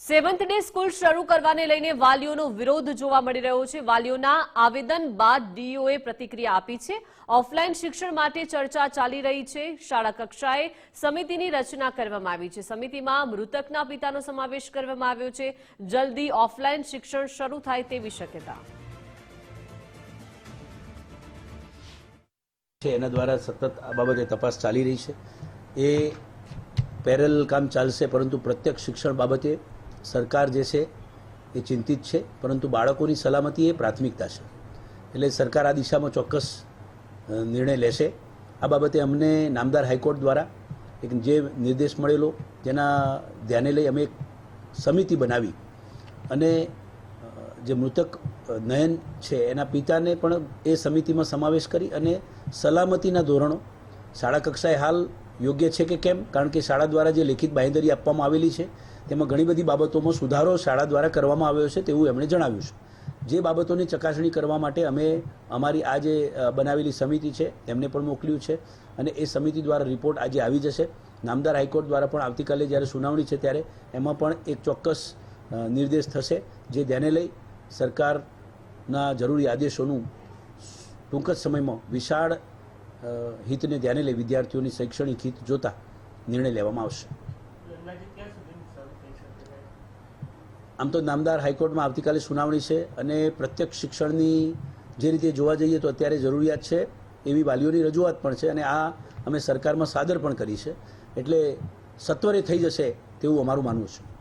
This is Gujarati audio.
સેવન્થ ડે સ્કૂલ શરૂ કરવાને લઈને વાલીઓનો વિરોધ જોવા મળી રહ્યો છે। વાલીઓના આવેદન બાદ ડીઈઓએ પ્રતિક્રિયા આપી છે। ઓફલાઈન શિક્ષણ માટે ચર્ચા ચાલી રહી છે। શાળા કક્ષાએ સમિતિની રચના કરવામાં આવી છે। સમિતિમાં મૃતકના પિતાનો સમાવેશ કરવામાં આવ્યો છે। જલ્દી ઓફલાઈન શિક્ષણ શરૂ થાય તેવી શક્યતા છે। એના દ્વારા સતત આ બાબતે તપાસ ચાલી રહી છે। એ પેરેલલ કામ ચાલશે, પરંતુ પ્રત્યક્ષ શિક્ષણ બાબતે સરકાર જે છે એ ચિંતિત છે, પરંતુ બાળકોની સલામતી એ પ્રાથમિકતા છે। એટલે સરકાર આ દિશામાં ચોક્કસ નિર્ણય લેશે। આ બાબતે અમને નામદાર હાઈકોર્ટ દ્વારા એક જે નિર્દેશ મળેલો, જેના ધ્યાને લઈ અમે એક સમિતિ બનાવી અને જે મૃતક નયન છે એના પિતાને પણ એ સમિતિમાં સમાવેશ કરી અને સલામતીના ધોરણો શાળા કક્ષાએ હાલ યોગ્ય છે કે કેમ, કારણ કે શાળા દ્વારા જે લેખિત બાંહેધરી આપવામાં આવેલી છે તેમાં ઘણી બધી બાબતોમાં સુધારો શાળા દ્વારા કરવામાં આવ્યો છે તેવું એમણે જણાવ્યું છે। જે બાબતોની ચકાસણી કરવા માટે અમે અમારી આ જે બનાવેલી સમિતિ છે એમને પણ મોકલ્યું છે અને એ સમિતિ દ્વારા રિપોર્ટ આજે આવી જશે। નામદાર હાઈકોર્ટ દ્વારા પણ આવતીકાલે જ્યારે સુનાવણી છે ત્યારે એમાં પણ એક ચોક્કસ નિર્દેશ થશે, જે ધ્યાને લઈ સરકારના જરૂરી આદેશોનું ટૂંક જ સમયમાં વિશાળ હિતને ધ્યાને લઈ વિદ્યાર્થીઓની શૈક્ષણિક હિત જોતા નિર્ણય લેવામાં આવશે। આમ તો નામદાર હાઈકોર્ટમાં આવતીકાલે સુનાવણી છે અને પ્રત્યક્ષ શિક્ષણની જે રીતે જોવા જઈએ તો અત્યારે જરૂરિયાત છે એવી વાલીઓની રજૂઆત પણ છે અને આ અમે સરકારમાં સાદર પણ કરી છે, એટલે સત્વરે થઈ જશે તેવું અમારું માનવું છે।